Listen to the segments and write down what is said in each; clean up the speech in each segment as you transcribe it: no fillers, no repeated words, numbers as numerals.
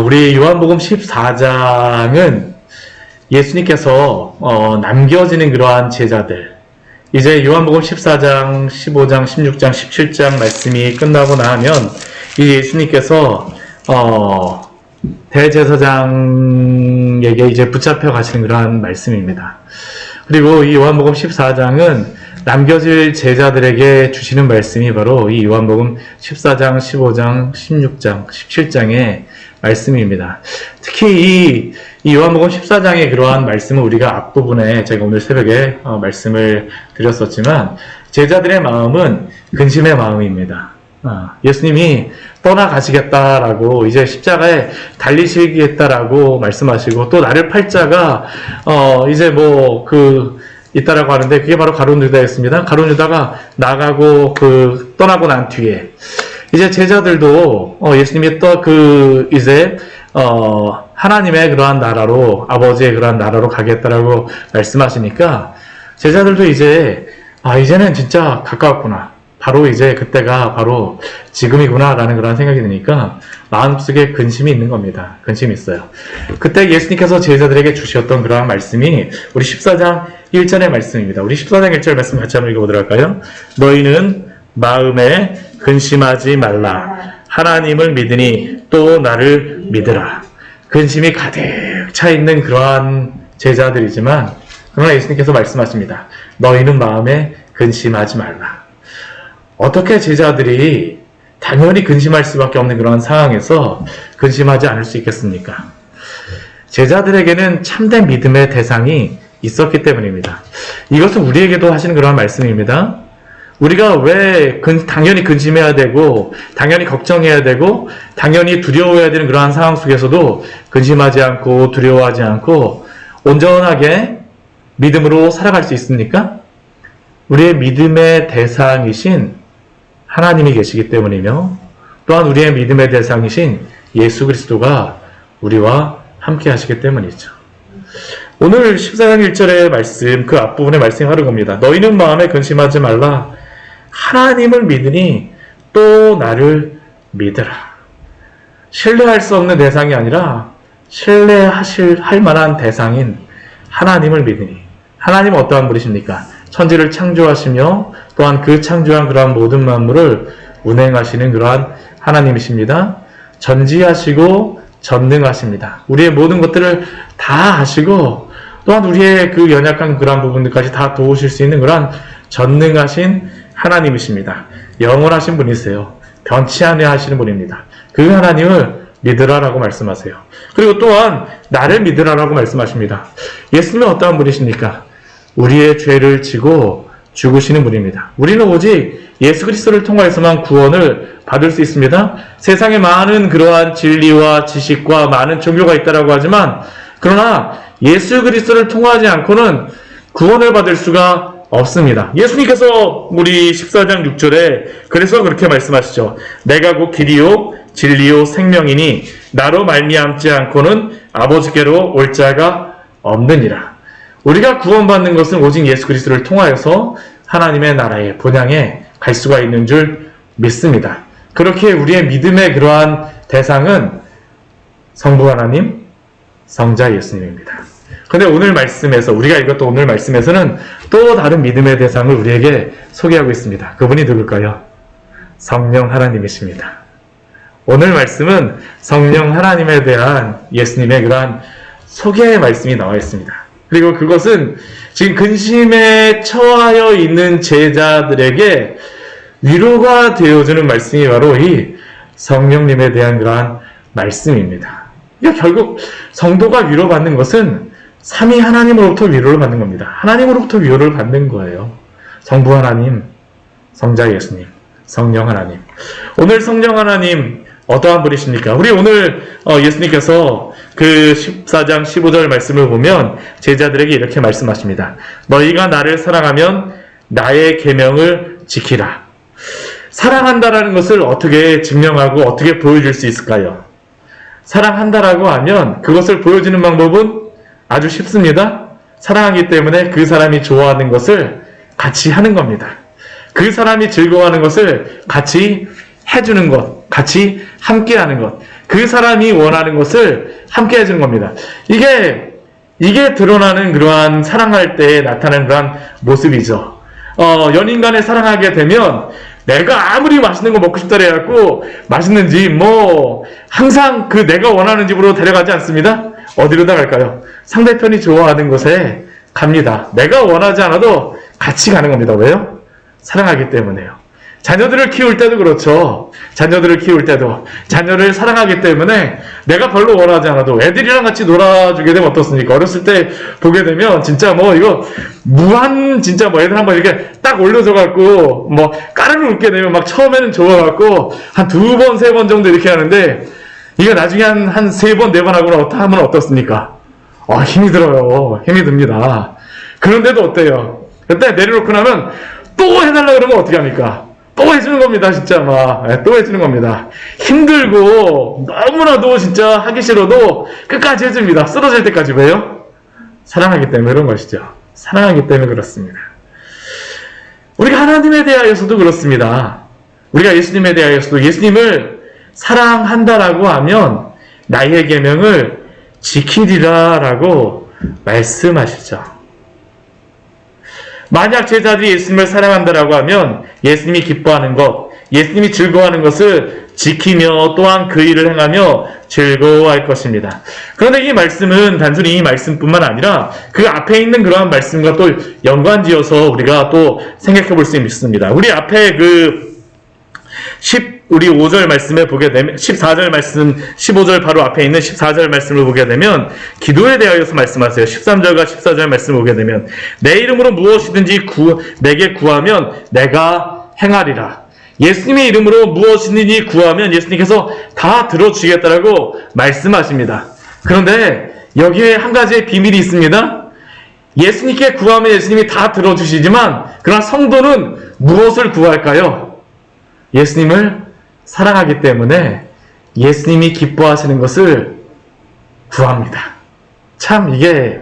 우리 요한복음 14장은 예수님께서 남겨지는 그러한 제자들, 이제 요한복음 14장, 15장, 16장, 17장 말씀이 끝나고 나면 이 예수님께서 대제사장에게 이제 붙잡혀 가시는 그러한 말씀입니다. 그리고 이 요한복음 14장은 남겨질 제자들에게 주시는 말씀이 바로 이 요한복음 14장, 15장, 16장, 17장의 말씀입니다. 특히 이 요한복음 14장의 그러한 말씀은 우리가 앞부분에 제가 오늘 새벽에 말씀을 드렸었지만 제자들의 마음은 근심의 마음입니다. 예수님이 떠나가시겠다라고 이제 십자가에 달리시겠다라고 말씀하시고 또 나를 팔 자가 이제 있다라고 하는데 그게 바로 가룟 유다였습니다. 가룟 유다가 나가고 떠나고 난 뒤에 이제 제자들도 예수님이 이제 하나님의 그러한 나라로 아버지의 그러한 나라로 가겠다라고 말씀하시니까 제자들도 이제 이제는 진짜 가까웠구나. 바로 이제 그때가 바로 지금이구나 라는 그런 생각이 드니까 마음속에 근심이 있는 겁니다. 근심이 있어요. 그때 예수님께서 제자들에게 주셨던 그러한 말씀이 우리 14장 1절의 말씀입니다. 우리 14장 1절 말씀 같이 한번 읽어보도록 할까요? 너희는 마음에 근심하지 말라. 하나님을 믿으니 또 나를 믿으라. 근심이 가득 차 있는 그러한 제자들이지만 그러나 예수님께서 말씀하십니다. 너희는 마음에 근심하지 말라. 어떻게 제자들이 당연히 근심할 수밖에 없는 그런 상황에서 근심하지 않을 수 있겠습니까? 제자들에게는 참된 믿음의 대상이 있었기 때문입니다. 이것은 우리에게도 하시는 그런 말씀입니다. 우리가 왜 당연히 근심해야 되고 당연히 걱정해야 되고 당연히 두려워해야 되는 그러한 상황 속에서도 근심하지 않고 두려워하지 않고 온전하게 믿음으로 살아갈 수 있습니까? 우리의 믿음의 대상이신 하나님이 계시기 때문이며 또한 우리의 믿음의 대상이신 예수 그리스도가 우리와 함께 하시기 때문이죠. 오늘 14장 1절의 말씀, 그 앞부분의 말씀이 하는 겁니다. 너희는 마음에 근심하지 말라. 하나님을 믿으니 또 나를 믿으라. 신뢰할 수 없는 대상이 아니라 신뢰할 만한 대상인 하나님을 믿으니. 하나님은 어떠한 분이십니까? 천지를 창조하시며 또한 그 창조한 그러한 모든 만물을 운행하시는 그러한 하나님이십니다. 전지하시고 전능하십니다. 우리의 모든 것들을 다 하시고 또한 우리의 그 연약한 그러한 부분들까지 다 도우실 수 있는 그러한 전능하신 하나님이십니다. 영원하신 분이세요. 변치 않게 하시는 분입니다. 그 하나님을 믿으라라고 말씀하세요. 그리고 또한 나를 믿으라라고 말씀하십니다. 예수님은 어떠한 분이십니까? 우리의 죄를 지고 죽으시는 분입니다. 우리는 오직 예수 그리스도를 통하여서만 구원을 받을 수 있습니다. 세상에 많은 그러한 진리와 지식과 많은 종교가 있다라고 하지만 그러나 예수 그리스도를 통하지 않고는 구원을 받을 수가 없습니다. 예수님께서 우리 14장 6절에 그래서 그렇게 말씀하시죠. 내가 곧 길이요 진리요 생명이니 나로 말미암지 않고는 아버지께로 올 자가 없느니라. 우리가 구원받는 것은 오직 예수 그리스도를 통하여서 하나님의 나라의 본향에 갈 수가 있는 줄 믿습니다. 그렇게 우리의 믿음의 그러한 대상은 성부 하나님, 성자 예수님입니다. 그런데 오늘 말씀에서 우리가 읽었던 오늘 말씀에서는 또 다른 믿음의 대상을 우리에게 소개하고 있습니다. 그분이 누굴까요? 성령 하나님이십니다. 오늘 말씀은 성령 하나님에 대한 예수님의 그러한 소개의 말씀이 나와 있습니다. 그리고 그것은 지금 근심에 처하여 있는 제자들에게 위로가 되어주는 말씀이 바로 이 성령님에 대한 그러한 말씀입니다. 결국 성도가 위로받는 것은 삼위 하나님으로부터 위로를 받는 겁니다. 하나님으로부터 위로를 받는 거예요. 성부 하나님, 성자 예수님, 성령 하나님. 오늘 성령 하나님 어떠한 분이십니까? 우리 오늘 예수님께서 그 14장 15절 말씀을 보면 제자들에게 이렇게 말씀하십니다. 너희가 나를 사랑하면 나의 계명을 지키라. 사랑한다라는 것을 어떻게 증명하고 어떻게 보여줄 수 있을까요? 사랑한다라고 하면 그것을 보여주는 방법은 아주 쉽습니다. 사랑하기 때문에 그 사람이 좋아하는 것을 같이 하는 겁니다. 그 사람이 즐거워하는 것을 같이 해주는 것, 같이 함께하는 것, 그 사람이 원하는 것을 함께 해주는 겁니다. 이게 드러나는 그러한 사랑할 때 나타나는 그러한 모습이죠. 연인 간에 사랑하게 되면 내가 아무리 맛있는 거 먹고 싶다 해갖고 맛있는 집 항상 그 내가 원하는 집으로 데려가지 않습니다. 어디로 나갈까요? 상대편이 좋아하는 곳에 갑니다. 내가 원하지 않아도 같이 가는 겁니다. 왜요? 사랑하기 때문에요. 자녀들을 키울 때도 그렇죠. 자녀들을 키울 때도 자녀를 사랑하기 때문에 내가 별로 원하지 않아도 애들이랑 같이 놀아주게 되면 어떻습니까? 어렸을 때 보게 되면 진짜 이거 무한 진짜 애들 한번 이렇게 딱 올려줘갖고 까르르 웃게 되면 막 처음에는 좋아갖고 한 2번, 3번 정도 이렇게 하는데 이거 나중에 한 3번, 4번 하면 어떻습니까? 힘이 들어요. 힘이 듭니다. 그런데도 어때요? 그때 내려놓고 나면 또 해달라 그러면 어떻게 합니까? 또 해주는 겁니다, 진짜 또 해주는 겁니다. 힘들고 너무나도 진짜 하기 싫어도 끝까지 해줍니다. 쓰러질 때까지. 왜요? 사랑하기 때문에 그런 것이죠. 사랑하기 때문에 그렇습니다. 우리가 하나님에 대하여서도 그렇습니다. 우리가 예수님에 대하여서도 예수님을 사랑한다라고 하면 나의 계명을 지키리라라고 말씀하시죠. 만약 제자들이 예수님을 사랑한다라고 하면 예수님이 기뻐하는 것, 예수님이 즐거워하는 것을 지키며 또한 그 일을 행하며 즐거워할 것입니다. 그런데 이 말씀은 단순히 이 말씀뿐만 아니라 그 앞에 있는 그러한 말씀과 또 연관지어서 우리가 또 생각해 볼 수 있습니다. 우리 앞에 우리 5절 말씀에 보게 되면 14절 말씀, 15절 바로 앞에 있는 14절 말씀을 보게 되면 기도에 대하여서 말씀하세요. 13절과 14절 말씀을 보게 되면 내 이름으로 무엇이든지 내게 구하면 내가 행하리라. 예수님의 이름으로 무엇이든지 구하면 예수님께서 다 들어주시겠다라고 말씀하십니다. 그런데 여기에 한 가지의 비밀이 있습니다. 예수님께 구하면 예수님이 다 들어주시지만 그러나 성도는 무엇을 구할까요? 예수님을 사랑하기 때문에 예수님이 기뻐하시는 것을 구합니다. 참 이게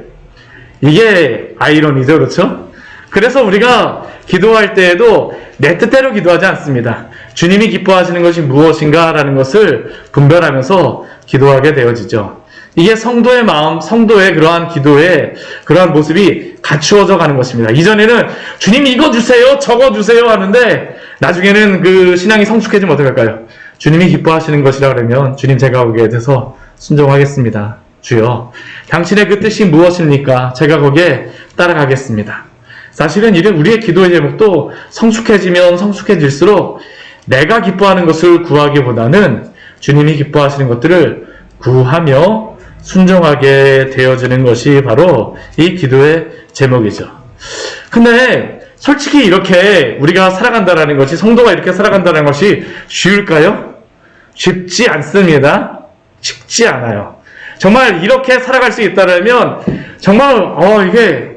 아이러니죠, 그렇죠? 그래서 우리가 기도할 때에도 내 뜻대로 기도하지 않습니다. 주님이 기뻐하시는 것이 무엇인가라는 것을 분별하면서 기도하게 되어지죠. 이게 성도의 마음, 성도의 그러한 기도의 그러한 모습이 갖추어져 가는 것입니다. 이전에는 주님 이거 주세요, 저거 주세요 하는데 나중에는 그 신앙이 성숙해지면 어떡할까요? 주님이 기뻐하시는 것이라 그러면 주님 제가 거기에 대해서 순종하겠습니다. 주여, 당신의 그 뜻이 무엇입니까? 제가 거기에 따라가겠습니다. 사실은 우리의 기도의 제목도 성숙해지면 성숙해질수록 내가 기뻐하는 것을 구하기보다는 주님이 기뻐하시는 것들을 구하며 순종하게 되어지는 것이 바로 이 기도의 제목이죠. 근데 솔직히 이렇게 우리가 살아간다는 것이, 성도가 이렇게 살아간다는 것이 쉬울까요? 쉽지 않습니다. 쉽지 않아요. 정말 이렇게 살아갈 수 있다면 정말 이게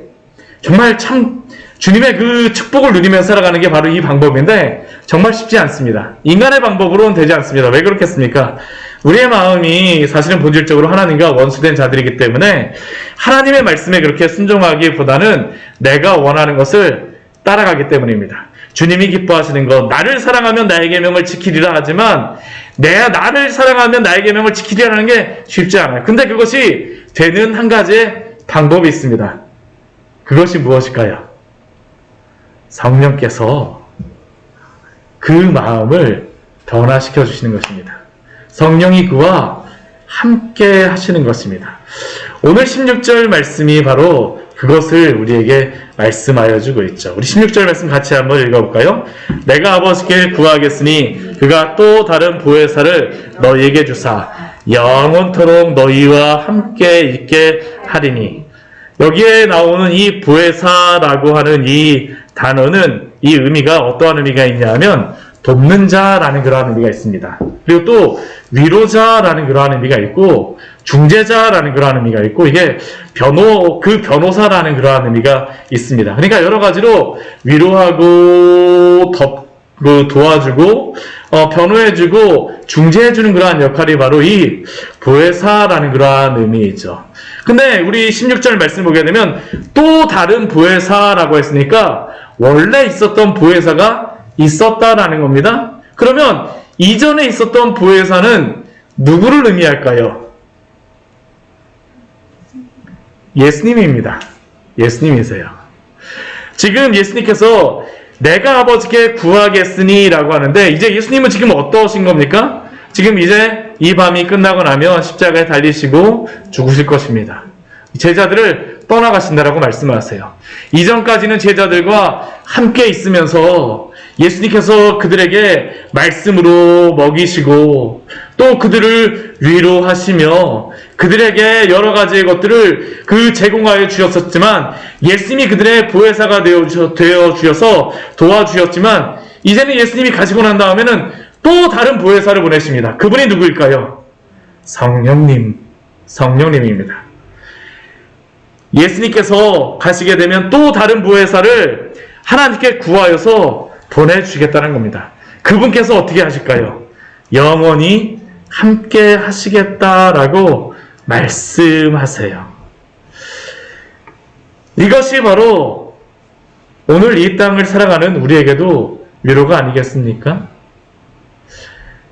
정말 참 주님의 그 축복을 누리면서 살아가는 게 바로 이 방법인데 정말 쉽지 않습니다. 인간의 방법으로는 되지 않습니다. 왜 그렇겠습니까? 우리의 마음이 사실은 본질적으로 하나님과 원수된 자들이기 때문에 하나님의 말씀에 그렇게 순종하기보다는 내가 원하는 것을 따라가기 때문입니다. 주님이 기뻐하시는 것, 나를 사랑하면 나의 계명을 지키리라 하지만 내가 나를 사랑하면 나의 계명을 지키리라는 게 쉽지 않아요. 근데 그것이 되는 한 가지의 방법이 있습니다. 그것이 무엇일까요? 성령께서 그 마음을 변화시켜 주시는 것입니다. 성령이 그와 함께 하시는 것입니다. 오늘 16절 말씀이 바로 그것을 우리에게 말씀하여 주고 있죠. 우리 16절 말씀 같이 한번 읽어볼까요? 내가 아버지께 구하겠으니 그가 또 다른 보혜사를 너희에게 주사 영원토록 너희와 함께 있게 하리니. 여기에 나오는 이 보혜사라고 하는 이 단어는, 이 의미가 어떠한 의미가 있냐면 돕는 자라는 그러한 의미가 있습니다. 그리고 또 위로자라는 그러한 의미가 있고 중재자라는 그러한 의미가 있고, 이게 변호사라는 그러한 의미가 있습니다. 그러니까 여러 가지로 위로하고 도와주고 변호해주고 중재해주는 그러한 역할이 바로 이 보혜사라는 그러한 의미이죠. 근데 우리 16절 말씀 보게 되면 또 다른 보혜사라고 했으니까 원래 있었던 보혜사가 있었다라는 겁니다. 그러면 이전에 있었던 보혜사는 누구를 의미할까요? 예수님입니다. 예수님이세요. 지금 예수님께서 내가 아버지께 구하겠으니 라고 하는데, 이제 예수님은 지금 어떠신 겁니까? 지금 이제 이 밤이 끝나고 나면 십자가에 달리시고 죽으실 것입니다. 제자들을 떠나가신다라고 말씀하세요. 이전까지는 제자들과 함께 있으면서 예수님께서 그들에게 말씀으로 먹이시고 또 그들을 위로하시며 그들에게 여러 가지의 것들을 제공하여 주셨었지만, 예수님이 그들의 보혜사가 되어 주셔서 도와주셨지만, 이제는 예수님이 가시고 난 다음에는 또 다른 보혜사를 보내십니다. 그분이 누구일까요? 성령님입니다. 예수님께서 가시게 되면 또 다른 보혜사를 하나님께 구하여서 보내주시겠다는 겁니다. 그분께서 어떻게 하실까요? 영원히 함께 하시겠다라고 말씀하세요. 이것이 바로 오늘 이 땅을 살아가는 우리에게도 위로가 아니겠습니까?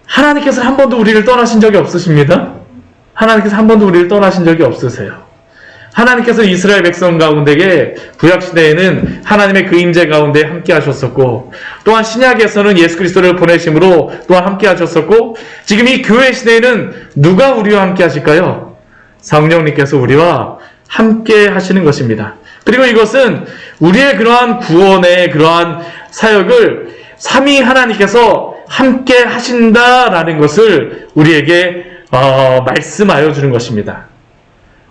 하나님께서 한 번도 우리를 떠나신 적이 없으십니다. 하나님께서 한 번도 우리를 떠나신 적이 없으세요. 하나님께서 이스라엘 백성 가운데에 구약시대에는 하나님의 그 임재 가운데 함께 하셨었고, 또한 신약에서는 예수 그리스도를 보내심으로 또한 함께 하셨었고, 지금 이 교회 시대에는 누가 우리와 함께 하실까요? 성령님께서 우리와 함께 하시는 것입니다. 그리고 이것은 우리의 그러한 구원의 그러한 사역을 삼위 하나님께서 함께 하신다라는 것을 우리에게 말씀하여 주는 것입니다.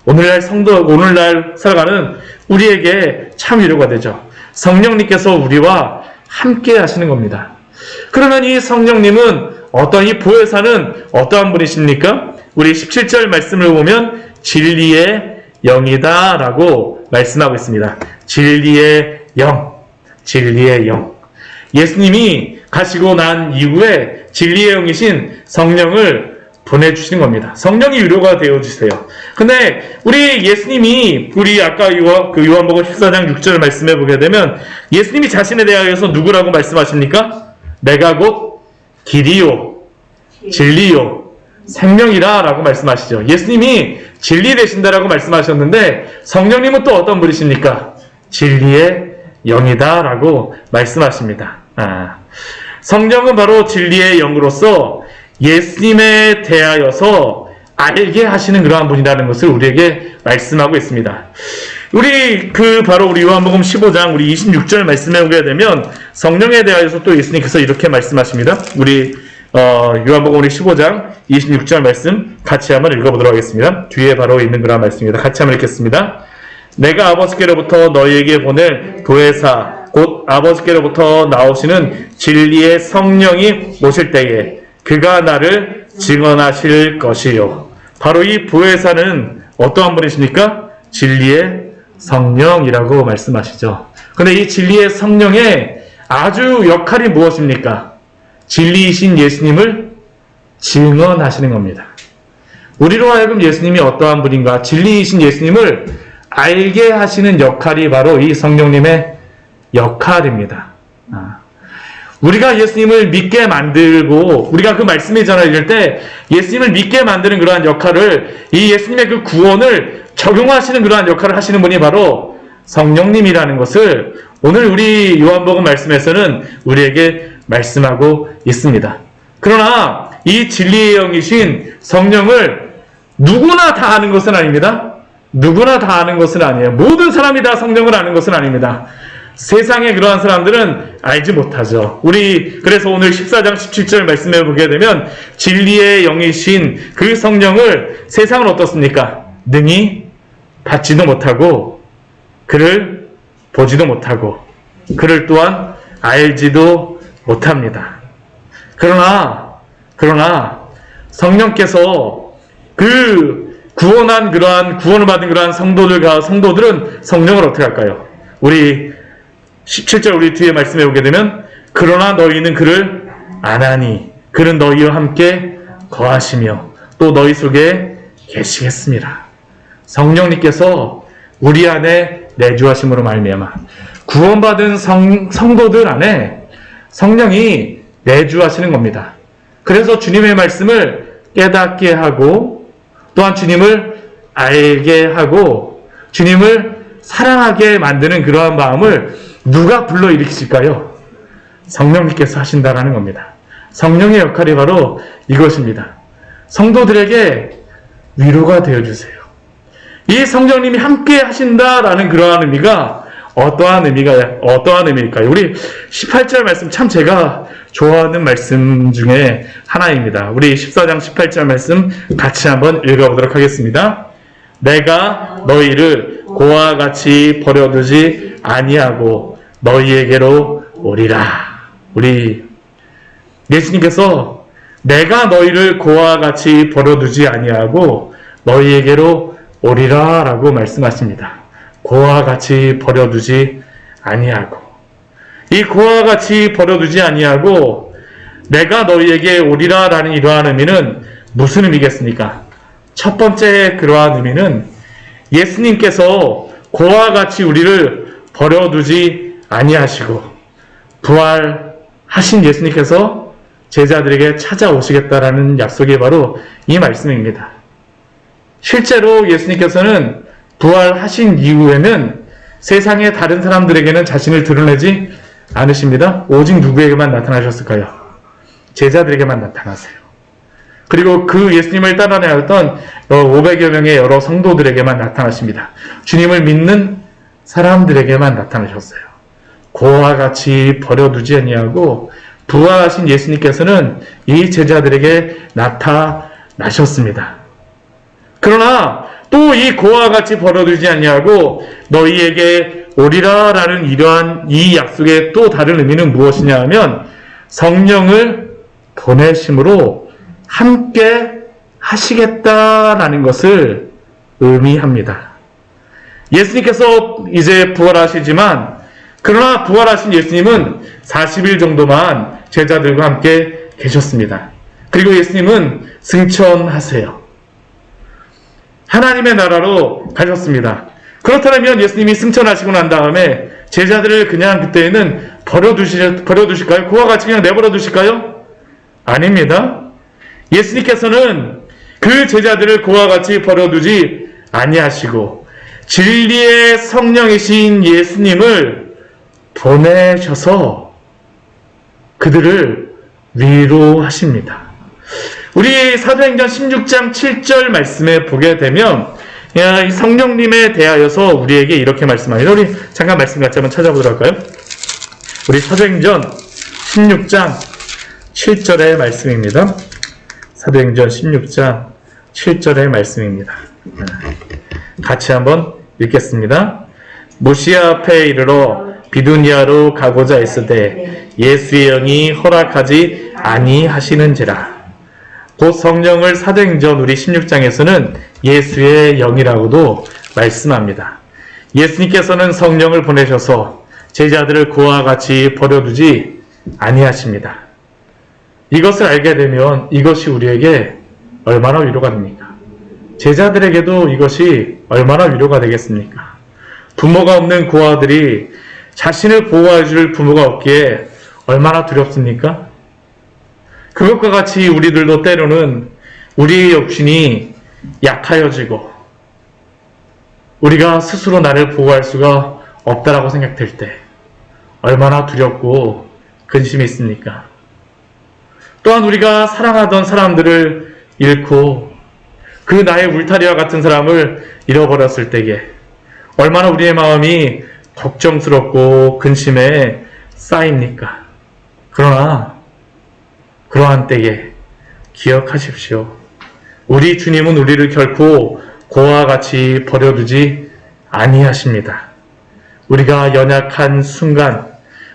오늘날 살아가는 우리에게 참 위로가 되죠. 성령님께서 우리와 함께 하시는 겁니다. 그러면 이 성령님은 이 보혜사는 어떠한 분이십니까? 우리 17절 말씀을 보면 진리의 영이다 라고 말씀하고 있습니다. 진리의 영. 예수님이 가시고 난 이후에 진리의 영이신 성령을 보내주시는 겁니다. 성령이 위로가 되어주세요. 근데 우리 예수님이, 아까 요한복음 14장 6절 말씀해 보게 되면 예수님이 자신에 대하여서 누구라고 말씀하십니까? 내가 곧 길이요, 진리요, 생명이라 라고 말씀하시죠. 예수님이 진리 되신다라고 말씀하셨는데, 성령님은 또 어떤 분이십니까? 진리의 영이다 라고 말씀하십니다. 성령은 바로 진리의 영으로서 예수님에 대하여서 알게 하시는 그러한 분이라는 것을 우리에게 말씀하고 있습니다. 우리 요한복음 15장 우리 26절 말씀해 보게 되면 성령에 대하여서 또 예수님께서 이렇게 말씀하십니다. 우리 요한복음 15장 26절 말씀 같이 한번 읽어보도록 하겠습니다. 뒤에 바로 있는 그런 말씀입니다. 같이 한번 읽겠습니다. 내가 아버지께로부터 너희에게 보낼 보혜사 곧 아버지께로부터 나오시는 진리의 성령이 오실 때에 그가 나를 증언하실 것이요. 바로 이 보혜사는 어떠한 분이십니까? 진리의 성령이라고 말씀하시죠. 그런데 이 진리의 성령의 아주 역할이 무엇입니까? 진리이신 예수님을 증언하시는 겁니다. 우리로 하여금 예수님이 어떠한 분인가, 진리이신 예수님을 알게 하시는 역할이 바로 이 성령님의 역할입니다. 우리가 예수님을 믿게 만들고, 우리가 그 말씀을 전할 때 예수님을 믿게 만드는 그러한 역할을, 이 예수님의 그 구원을 적용하시는 그러한 역할을 하시는 분이 바로 성령님이라는 것을 오늘 우리 요한복음 말씀에서는 우리에게 말씀하고 있습니다. 그러나 이 진리의 영이신 성령을 누구나 다 아는 것은 아닙니다. 누구나 다 아는 것은 아니에요. 모든 사람이 다 성령을 아는 것은 아닙니다. 세상의 그러한 사람들은 알지 못하죠. 그래서 오늘 14장 17절 말씀해 보게 되면 진리의 영이신 그 성령을 세상은 어떻습니까? 능히 받지도 못하고 그를 보지도 못하고 그를 또한 알지도 못합니다. 그러나 성령께서 구원을 받은 그러한 성도들은 성령을 어떻게 할까요? 우리 17절 우리 뒤에 말씀해 보게 되면 그러나 너희는 그를 아나니 그는 너희와 함께 거하시며 또 너희 속에 계시겠습니다. 성령님께서 우리 안에 내주하심으로 말미암아 구원받은 성도들 안에 성령이 내주하시는 겁니다. 그래서 주님의 말씀을 깨닫게 하고 또한 주님을 알게 하고 주님을 사랑하게 만드는 그러한 마음을 누가 불러일으키실까요? 성령님께서 하신다라는 겁니다. 성령의 역할이 바로 이것입니다. 성도들에게 위로가 되어주세요. 이 성령님이 함께 하신다라는 그러한 의미가 어떠한 의미일까요? 우리 18절 말씀 참 제가 좋아하는 말씀 중에 하나입니다. 우리 14장 18절 말씀 같이 한번 읽어보도록 하겠습니다. 내가 너희를 고와 같이 버려두지 아니하고 너희에게로 오리라. 우리 예수님께서 내가 너희를 고와 같이 버려두지 아니하고 너희에게로 오리라 라고 말씀하십니다. 고와 같이 버려두지 아니하고, 이 고와 같이 버려두지 아니하고 내가 너희에게 오리라 라는 이러한 의미는 무슨 의미겠습니까? 첫 번째 그러한 의미는 예수님께서 고와 같이 우리를 버려두지 아니하시고 부활하신 예수님께서 제자들에게 찾아오시겠다라는 약속이 바로 이 말씀입니다. 실제로 예수님께서는 부활하신 이후에는 세상의 다른 사람들에게는 자신을 드러내지 않으십니다. 오직 누구에게만 나타나셨을까요? 제자들에게만 나타나세요. 그리고 그 예수님을 따라다녔던 500여 명의 여러 성도들에게만 나타나십니다. 주님을 믿는 사람들에게만 나타나셨어요. 고와 같이 버려두지 아니하고 부활하신 예수님께서는 이 제자들에게 나타나셨습니다. 그러나 또 이 고와 같이 버려두지 아니하고 너희에게 오리라 라는 이러한 이 약속의 또 다른 의미는 무엇이냐 하면 성령을 보내심으로 함께 하시겠다라는 것을 의미합니다. 예수님께서 이제 부활하시지만 그러나 부활하신 예수님은 40일 정도만 제자들과 함께 계셨습니다. 그리고 예수님은 승천하세요. 하나님의 나라로 가셨습니다. 그렇다면 예수님이 승천하시고 난 다음에 제자들을 그냥 그때는 버려두실까요? 그와 같이 그냥 내버려 두실까요? 아닙니다. 예수님께서는 그 제자들을 그와 같이 버려두지 아니하시고 진리의 성령이신 예수님을 보내셔서 그들을 위로하십니다. 우리 사도행전 16장 7절 말씀에 보게 되면 성령님에 대하여서 우리에게 이렇게 말씀합니다. 우리 잠깐 말씀 같이 한번 찾아보도록 할까요? 우리 사도행전 16장 7절의 말씀입니다. 사도행전 16장 7절의 말씀입니다. 같이 한번 읽겠습니다. 무시아 앞에 이르러 비두니아로 가고자 했으되 예수의 영이 허락하지 아니하시는지라. 곧 성령을 사도행전 우리 16장에서는 예수의 영이라고도 말씀합니다. 예수님께서는 성령을 보내셔서 제자들을 그와 같이 버려두지 아니하십니다. 이것을 알게 되면 이것이 우리에게 얼마나 위로가 됩니까? 제자들에게도 이것이 얼마나 위로가 되겠습니까? 부모가 없는 고아들이 자신을 보호해 줄 부모가 없기에 얼마나 두렵습니까? 그것과 같이 우리들도 때로는 우리의 욕심이 약하여지고 우리가 스스로 나를 보호할 수가 없다라고 생각될 때 얼마나 두렵고 근심이 있습니까? 또한 우리가 사랑하던 사람들을 잃고 그 나의 울타리와 같은 사람을 잃어버렸을 때에 얼마나 우리의 마음이 걱정스럽고 근심에 쌓입니까? 그러나 그러한 때에 기억하십시오. 우리 주님은 우리를 결코 고와 같이 버려두지 아니하십니다. 우리가 연약한 순간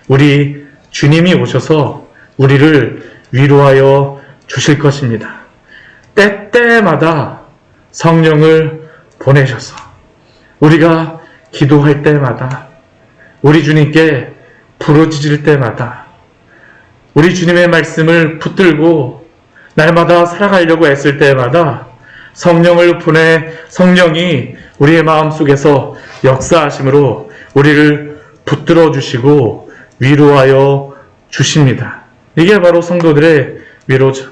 우리 주님이 오셔서 우리를 위로하여 주실 것입니다. 때때마다 성령을 보내셔서 우리가 기도할 때마다 우리 주님께 부르짖을 때마다 우리 주님의 말씀을 붙들고 날마다 살아가려고 애쓸 때마다 성령을 보내 성령이 우리의 마음속에서 역사하심으로 우리를 붙들어 주시고 위로하여 주십니다. 이게 바로 성도들의 위로죠.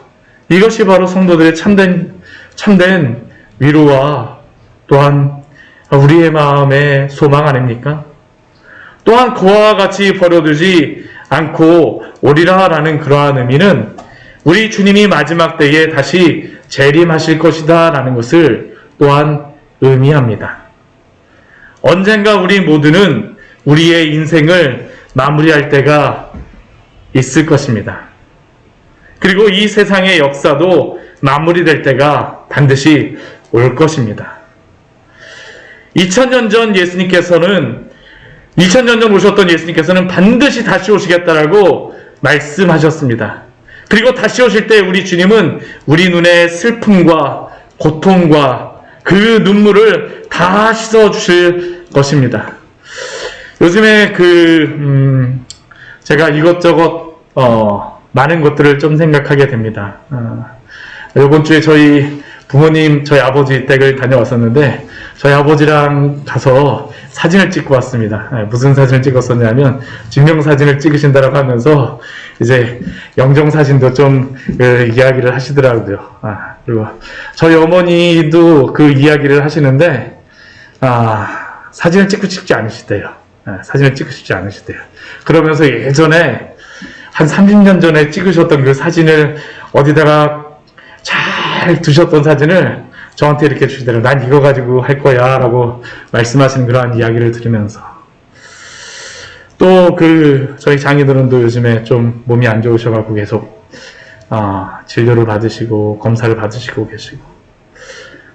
이것이 바로 성도들의 참된 위로와 또한 우리의 마음의 소망 아닙니까? 또한 그와 같이 버려두지 않고 오리라 라는 그러한 의미는 우리 주님이 마지막 때에 다시 재림하실 것이다 라는 것을 또한 의미합니다. 언젠가 우리 모두는 우리의 인생을 마무리할 때가 있을 것입니다. 그리고 이 세상의 역사도 마무리될 때가 반드시 올 것입니다. 2000년 전 오셨던 예수님께서는 반드시 다시 오시겠다라고 말씀하셨습니다. 그리고 다시 오실 때 우리 주님은 우리 눈의 슬픔과 고통과 그 눈물을 다 씻어 주실 것입니다. 요즘에 제가 이것저것 많은 것들을 좀 생각하게 됩니다. 이번 주에 저희 아버지 댁을 다녀왔었는데 저희 아버지랑 가서 사진을 찍고 왔습니다. 무슨 사진을 찍었었냐면 증명사진을 찍으신다라고 하면서 이제 영정사진도 좀 이야기를 하시더라고요. 그리고 저희 어머니도 그 이야기를 하시는데 사진을 찍고 싶지 않으시대요. 사진을 찍고 싶지 않으시대요. 그러면서 예전에 한 30년 전에 찍으셨던 그 사진을 어디다가 잘 두셨던 사진을 저한테 이렇게 주시더라고요. 난 이거 가지고 할 거야 라고 말씀하시는 그러한 이야기를 들으면서 또 저희 장인어른도 요즘에 좀 몸이 안 좋으셔가지고 계속 진료를 받으시고 검사를 받으시고 계시고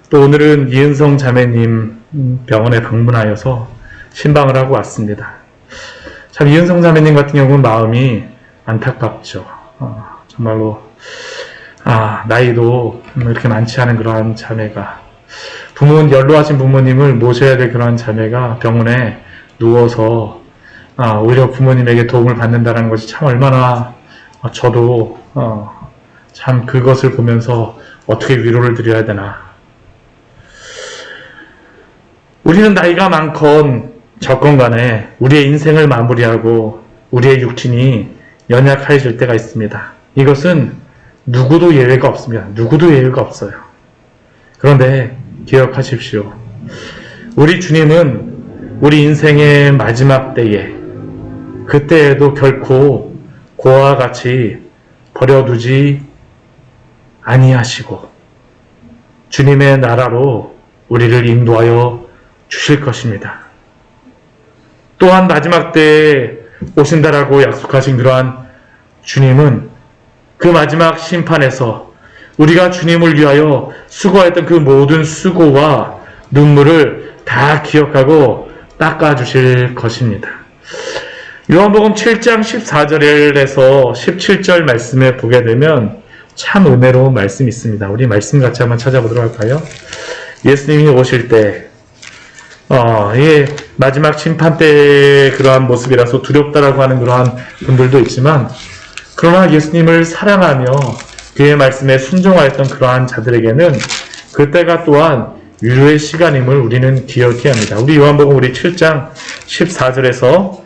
또 오늘은 이은성 자매님 병원에 방문하여서 신방을 하고 왔습니다. 참 이은성 자매님 같은 경우는 마음이 안타깝죠. 정말로 나이도 이렇게 많지 않은 그러한 자매가 연로하신 부모님을 모셔야 될 그러한 자매가 병원에 누워서 오히려 부모님에게 도움을 받는다는 것이 참 얼마나 저도 참 그것을 보면서 어떻게 위로를 드려야 되나. 우리는 나이가 많건 적건 간에 우리의 인생을 마무리하고 우리의 육신이 연약해질 때가 있습니다. 이것은 누구도 예외가 없습니다. 누구도 예외가 없어요. 그런데 기억하십시오. 우리 주님은 우리 인생의 마지막 때에 그때에도 결코 고와 같이 버려두지 아니하시고 주님의 나라로 우리를 인도하여 주실 것입니다. 또한 마지막 때에 오신다라고 약속하신 그러한 주님은 그 마지막 심판에서 우리가 주님을 위하여 수고했던 그 모든 수고와 눈물을 다 기억하고 닦아주실 것입니다. 요한복음 7장 14절에서 17절 말씀에 보게 되면 참 은혜로운 말씀이 있습니다. 우리 말씀 같이 한번 찾아보도록 할까요? 예수님이 오실 때 마지막 심판 때의 그러한 모습이라서 두렵다라고 하는 그러한 분들도 있지만 그러나 예수님을 사랑하며 그의 말씀에 순종하였던 그러한 자들에게는 그때가 또한 위로의 시간임을 우리는 기억해야 합니다. 우리 요한복음 우리 7장 14절에서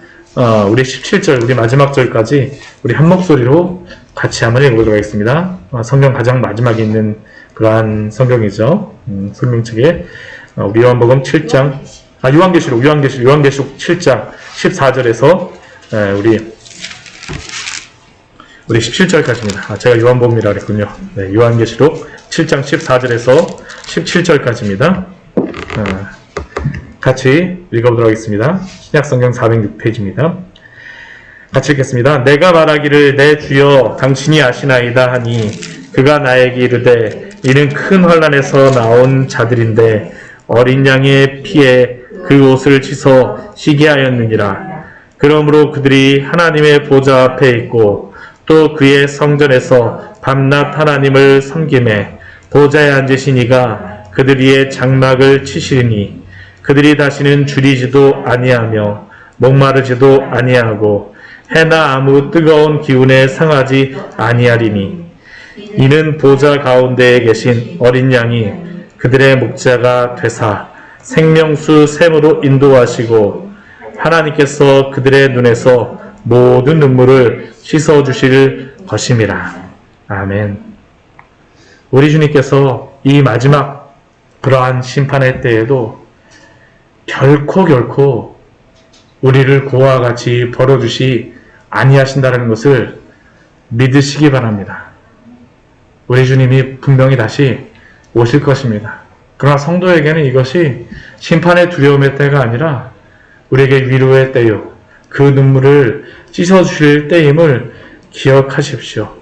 우리 17절 우리 마지막 절까지 우리 한 목소리로 같이 한번 읽어보도록 하겠습니다. 성경 가장 마지막에 있는 그러한 성경이죠. 성경책에 우리 요한복음 7장 요한계시록 7장 14절에서 우리 17절까지입니다. 제가 요한복음이라 그랬군요. 네, 요한계시록 7장 14절에서 17절까지입니다. 같이 읽어보도록 하겠습니다. 신약성경 406페이지입니다. 같이 읽겠습니다. 내가 말하기를 내 주여 당신이 아시나이다 하니 그가 나에게 이르되 이는 큰 환난에서 나온 자들인데 어린 양의 피에 그 옷을 씻어 쉬게 하였느니라. 그러므로 그들이 하나님의 보좌 앞에 있고 또 그의 성전에서 밤낮 하나님을 섬기매 보좌에 앉으신 이가 그들 위에 장막을 치시리니 그들이 다시는 줄이지도 아니하며 목마르지도 아니하고 해나 아무 뜨거운 기운에 상하지 아니하리니 이는 보좌 가운데에 계신 어린 양이 그들의 목자가 되사 생명수 샘으로 인도하시고 하나님께서 그들의 눈에서 모든 눈물을 씻어주실 것임이라. 아멘. 우리 주님께서 이 마지막 그러한 심판의 때에도 결코 우리를 고와 같이 버려두시 아니하신다는 것을 믿으시기 바랍니다. 우리 주님이 분명히 다시 오실 것입니다. 그러나 성도에게는 이것이 심판의 두려움의 때가 아니라 우리에게 위로의 때요, 그 눈물을 씻어주실 때임을 기억하십시오.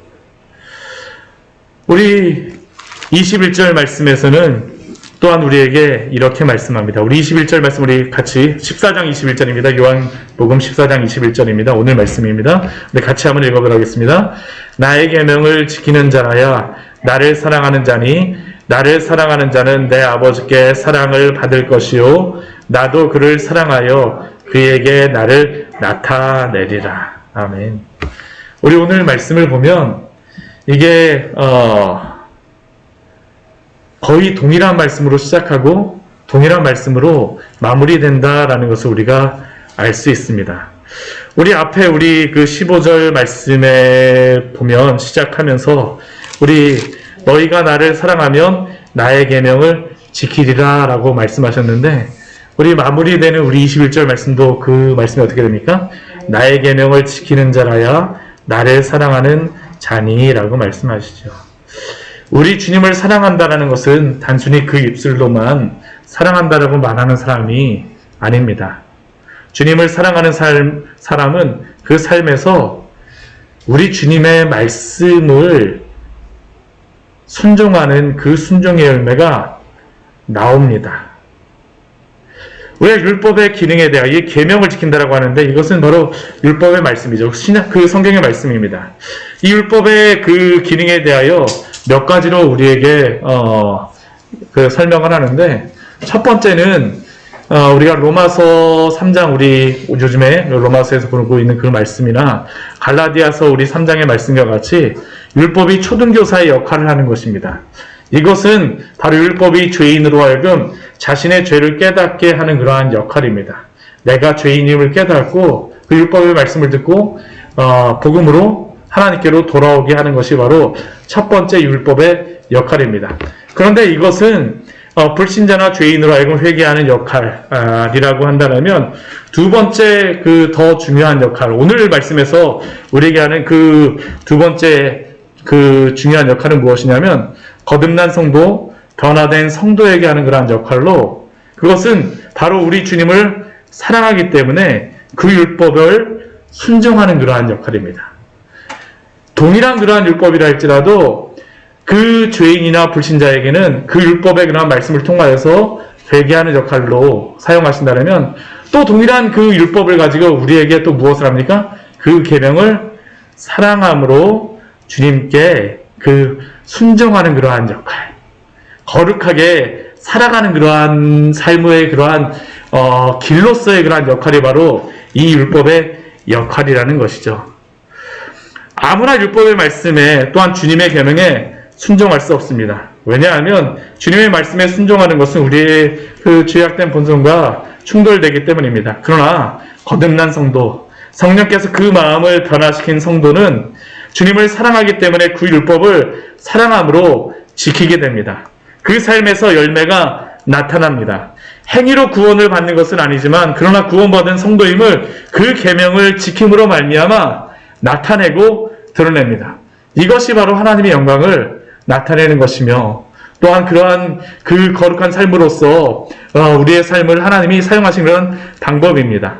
우리 21절 말씀에서는 또한 우리에게 이렇게 말씀합니다. 우리 21절 말씀 우리 같이 14장 21절입니다. 요한복음 14장 21절입니다. 오늘 말씀입니다. 우리 같이 한번 읽어보도록 하겠습니다. 나의 계명을 지키는 자라야 나를 사랑하는 자니 나를 사랑하는 자는 내 아버지께 사랑을 받을 것이요 나도 그를 사랑하여 그에게 나를 나타내리라. 아멘. 우리 오늘 말씀을 보면 이게 거의 동일한 말씀으로 시작하고 동일한 말씀으로 마무리된다라는 것을 우리가 알 수 있습니다. 우리 앞에 우리 그 15절 말씀에 보면 시작하면서 우리 너희가 나를 사랑하면 나의 계명을 지키리라 라고 말씀하셨는데 우리 마무리되는 우리 21절 말씀도 그 말씀이 어떻게 됩니까? 나의 계명을 지키는 자라야 나를 사랑하는 자니 라고 말씀하시죠. 우리 주님을 사랑한다는 것은 단순히 그 입술로만 사랑한다라고 말하는 사람이 아닙니다. 주님을 사랑하는 사람은 그 삶에서 우리 주님의 말씀을 순종하는 그 순종의 열매가 나옵니다. 우리가 율법의 기능에 대하여 이 계명을 지킨다라고 하는데 이것은 바로 율법의 말씀이죠. 그 성경의 말씀입니다. 이 율법의 그 기능에 대하여 몇 가지로 우리에게 그 설명을 하는데 첫 번째는 우리가 로마서 3장 우리 요즘에 로마서에서 보고 있는 그 말씀이나 갈라디아서 우리 3장의 말씀과 같이 율법이 초등교사의 역할을 하는 것입니다. 이것은 바로 율법이 죄인으로 하여금 자신의 죄를 깨닫게 하는 그러한 역할입니다. 내가 죄인임을 깨닫고 그 율법의 말씀을 듣고 복음으로 하나님께로 돌아오게 하는 것이 바로 첫 번째 율법의 역할입니다. 그런데 이것은 불신자나 죄인으로 하여금 회개하는 역할이라고 한다면 두 번째 그 더 중요한 역할, 오늘 말씀에서 우리에게 하는 그 두 번째 그 중요한 역할은 무엇이냐면 거듭난 성도, 변화된 성도에게 하는 그러한 역할로 그것은 바로 우리 주님을 사랑하기 때문에 그 율법을 순종하는 그러한 역할입니다. 동일한 그러한 율법이라 할지라도 그 죄인이나 불신자에게는 그 율법의 그러한 말씀을 통하여서 회개하는 역할로 사용하신다면 또 동일한 그 율법을 가지고 우리에게 또 무엇을 합니까? 그 계명을 사랑함으로 주님께 그 순종하는 그러한 역할, 거룩하게 살아가는 그러한 삶의 그러한 길로서의 그러한 역할이 바로 이 율법의 역할이라는 것이죠. 아무나 율법의 말씀에 또한 주님의 계명에 순종할 수 없습니다. 왜냐하면 주님의 말씀에 순종하는 것은 우리의 그 죄악된 본성과 충돌되기 때문입니다. 그러나 거듭난 성도, 성령께서 그 마음을 변화시킨 성도는 주님을 사랑하기 때문에 그 율법을 사랑함으로 지키게 됩니다. 그 삶에서 열매가 나타납니다. 행위로 구원을 받는 것은 아니지만 그러나 구원받은 성도임을 그 계명을 지킴으로 말미암아 나타내고 드러냅니다. 이것이 바로 하나님의 영광을 나타내는 것이며 또한 그러한 그 거룩한 삶으로서 우리의 삶을 하나님이 사용하신 그런 방법입니다.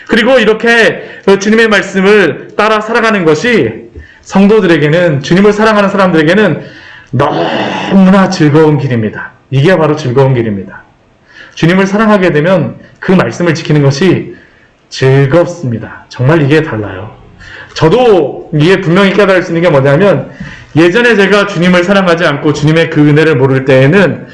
그리고 이렇게 주님의 말씀을 따라 살아가는 것이 성도들에게는, 주님을 사랑하는 사람들에게는 너무나 즐거운 길입니다. 이게 바로 즐거운 길입니다. 주님을 사랑하게 되면 그 말씀을 지키는 것이 즐겁습니다. 정말 이게 달라요. 저도 이게 분명히 깨달을 수 있는 게 뭐냐면 예전에 제가 주님을 사랑하지 않고 주님의 그 은혜를 모를 때에는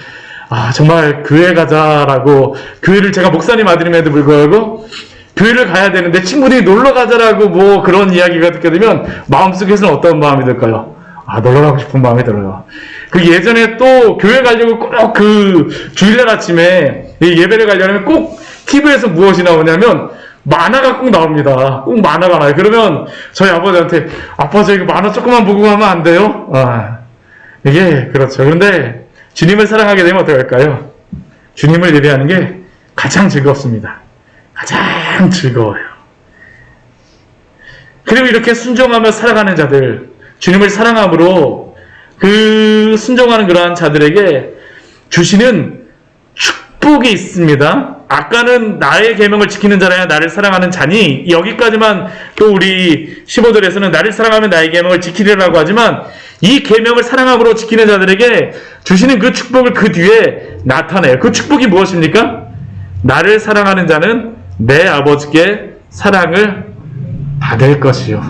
정말 교회 가자라고, 교회를 제가 목사님 아들임에도 불구하고 교회를 가야 되는데 친구들이 놀러 가자라고 뭐 그런 이야기가 듣게 되면 마음속에서는 어떤 마음이 들까요? 놀러 가고 싶은 마음이 들어요. 그 예전에 또 교회 가려고 꼭 그 주일날 아침에 예배를 가려면 꼭 TV에서 무엇이 나오냐면 만화가 꼭 나옵니다. 꼭 만화가 나와요. 그러면 저희 아버지한테 아빠 저 이거 만화 조금만 보고 가면 안 돼요? 이게 그렇죠. 그런데 주님을 사랑하게 되면 어떻게 할까요? 주님을 예배하는 게 가장 즐겁습니다. 가장 즐거워요. 그리고 이렇게 순종하며 살아가는 자들, 주님을 사랑함으로 그 순종하는 그러한 자들에게 주시는 축복이 있습니다. 아까는 나의 계명을 지키는 자라야 나를 사랑하는 자니, 여기까지만 또 우리 15절에서는 나를 사랑하면 나의 계명을 지키리라고 하지만, 이 계명을 사랑함으로 지키는 자들에게 주시는 그 축복을 그 뒤에 나타내요. 그 축복이 무엇입니까? 나를 사랑하는 자는 내 아버지께 사랑을 받을 것이요.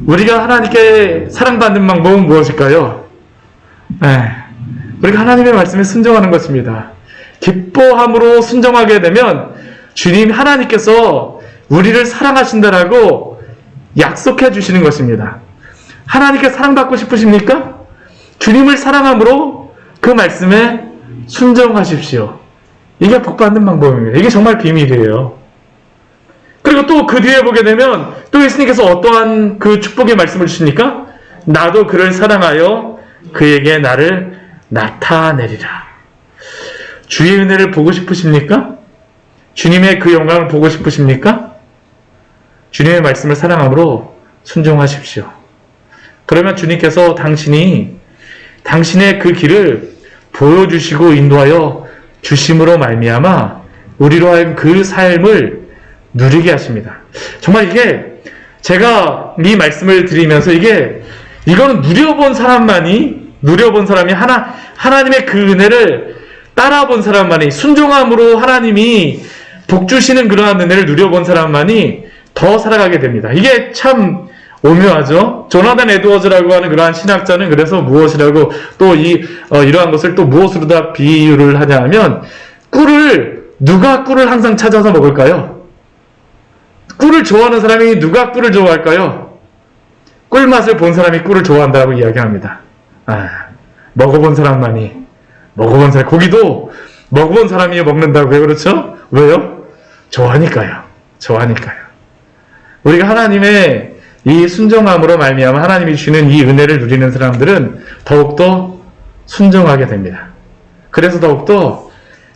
우리가 하나님께 사랑받는 방법은 무엇일까요? 우리가 하나님의 말씀에 순종하는 것입니다. 기뻐함으로 순종하게 되면 주님 하나님께서 우리를 사랑하신다라고 약속해 주시는 것입니다. 하나님께 사랑받고 싶으십니까? 주님을 사랑함으로 그 말씀에 순종하십시오. 이게 복받는 방법입니다. 이게 정말 비밀이에요. 그리고 또 그 뒤에 보게 되면 또 예수님께서 어떠한 그 축복의 말씀을 주십니까? 나도 그를 사랑하여 그에게 나를 나타내리라. 주의 은혜를 보고 싶으십니까? 주님의 그 영광을 보고 싶으십니까? 주님의 말씀을 사랑함으로 순종하십시오. 그러면 주님께서 당신의 그 길을 보여주시고 인도하여 주심으로 말미암아 우리로 하여금 그 삶을 누리게 하십니다. 정말 이게 제가 이 말씀을 드리면서 이거는 누려본 사람이 하나님의 그 은혜를 따라본 사람만이, 순종함으로 하나님이 복 주시는 그러한 은혜를 누려본 사람만이 더 살아가게 됩니다. 이게 참 오묘하죠. 조나단 에드워즈라고 하는 그러한 신학자는 그래서 무엇이라고 또 이러한 것을 또 무엇으로 다 비유를 하냐 하면, 누가 꿀을 항상 찾아서 먹을까요? 꿀을 좋아하는 사람이 누가 꿀을 좋아할까요? 꿀맛을 본 사람이 꿀을 좋아한다고 이야기합니다. 먹어본 사람만이, 고기도 먹어본 사람이 먹는다고요. 그렇죠? 왜요? 좋아하니까요. 우리가 하나님의 이 순종함으로 말미암아 하나님이 주시는 이 은혜를 누리는 사람들은 더욱더 순종하게 됩니다. 그래서 더욱더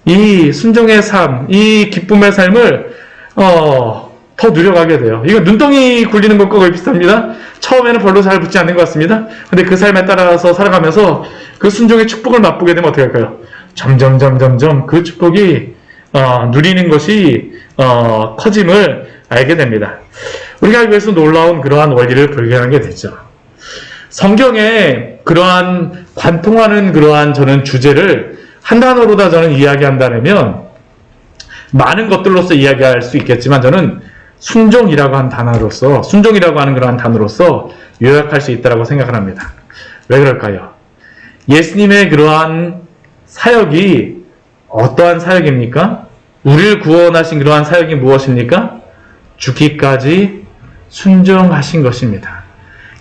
이 순종의 삶, 이 기쁨의 삶을 더 누려가게 돼요. 이거 눈덩이 굴리는 것과 거의 비슷합니다. 처음에는 별로 잘 붙지 않는 것 같습니다. 근데 그 삶에 따라서 살아가면서 그 순종의 축복을 맛보게 되면 어떻게 할까요? 점점 그 축복이 누리는 것이 커짐을 알게 됩니다. 우리가 알기 위해서 놀라운 그러한 원리를 발견하게 되죠. 성경에 그러한 관통하는 그러한 저는 주제를 한 단어로 다 저는 이야기한다면 많은 것들로서 이야기할 수 있겠지만, 저는 순종이라고 하는 그러한 단어로서 요약할 수 있다고 생각을 합니다. 왜 그럴까요? 예수님의 그러한 사역이 어떠한 사역입니까? 우리를 구원하신 그러한 사역이 무엇입니까? 죽기까지 순종하신 것입니다.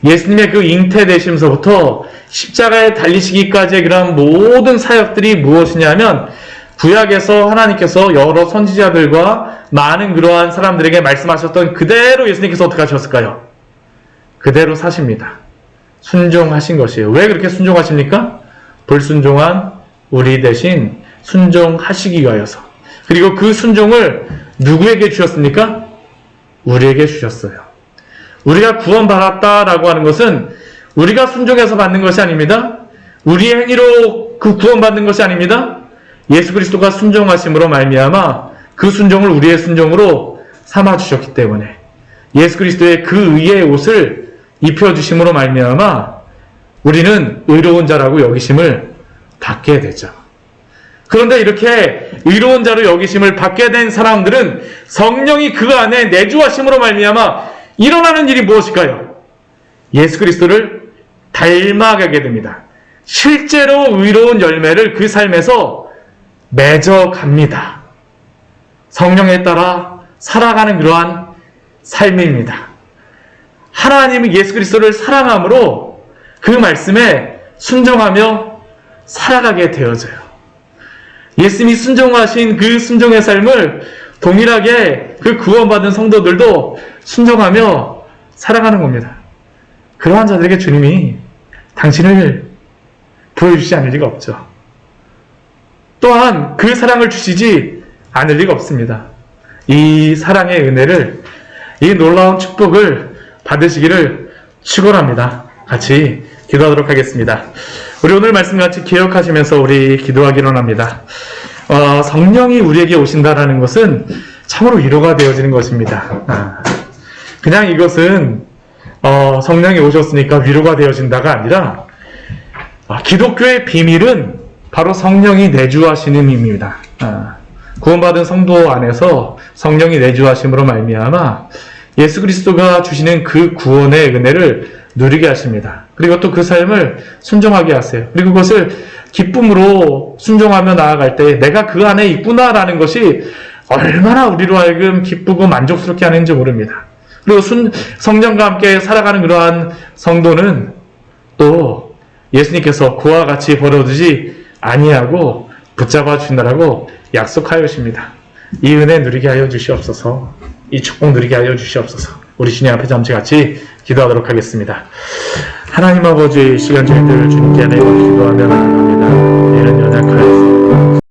예수님의 그 잉태되심서부터 십자가에 달리시기까지의 그런 모든 사역들이 무엇이냐면, 구약에서 하나님께서 여러 선지자들과 많은 그러한 사람들에게 말씀하셨던 그대로 예수님께서 어떻게 하셨을까요? 그대로 사십니다. 순종하신 것이에요. 왜 그렇게 순종하십니까? 불순종한 우리 대신 순종하시기 위하여서. 그리고 그 순종을 누구에게 주셨습니까? 우리에게 주셨어요. 우리가 구원받았다라고 하는 것은 우리가 순종해서 받는 것이 아닙니다. 우리의 행위로 그 구원받는 것이 아닙니다. 예수 그리스도가 순종하심으로 말미암아 그 순종을 우리의 순종으로 삼아주셨기 때문에, 예수 그리스도의 그 의의 옷을 입혀주심으로 말미암아 우리는 의로운 자라고 여기심을 받게 되죠. 그런데 이렇게 의로운 자로 여기심을 받게 된 사람들은 성령이 그 안에 내주하심으로 말미암아 일어나는 일이 무엇일까요? 예수 그리스도를 닮아가게 됩니다. 실제로 의로운 열매를 그 삶에서 맺어갑니다. 성령에 따라 살아가는 그러한 삶입니다. 하나님은 예수 그리스도를 사랑함으로 그 말씀에 순종하며 살아가게 되어져요. 예수님이 순종하신 그 순종의 삶을 동일하게 그 구원받은 성도들도 순종하며 살아가는 겁니다. 그러한 자들에게 주님이 당신을 보여주지 않을 리가 없죠. 또한 그 사랑을 주시지 않을 리가 없습니다. 이 사랑의 은혜를, 이 놀라운 축복을 받으시기를 축원합니다. 같이 기도하도록 하겠습니다. 우리 오늘 말씀 같이 기억하시면서 우리 기도하기로 합니다. 성령이 우리에게 오신다라는 것은 참으로 위로가 되어지는 것입니다. 그냥 이것은 성령이 오셨으니까 위로가 되어진다가 아니라 기독교의 비밀은 바로 성령이 내주하시는 힘입니다. 구원받은 성도 안에서 성령이 내주하심으로 말미암아 예수 그리스도가 주시는 그 구원의 은혜를 누리게 하십니다. 그리고 또 그 삶을 순종하게 하세요. 그리고 그것을 기쁨으로 순종하며 나아갈 때 내가 그 안에 있구나라는 것이 얼마나 우리로 하여금 기쁘고 만족스럽게 하는지 모릅니다. 그리고 성령과 함께 살아가는 그러한 성도는 또 예수님께서 그와 같이 버려두지 아니하고 붙잡아 주신다라고 약속하여십니다. 이 은혜 누리게 하여 주시옵소서. 이 축복 누리게 하여 주시옵소서. 우리 주님 앞에 잠시같이 기도하도록 하겠습니다. 하나님 아버지, 시간 저희들 주님께 내고 기도하며 나아갑니다. 이런 연약하여서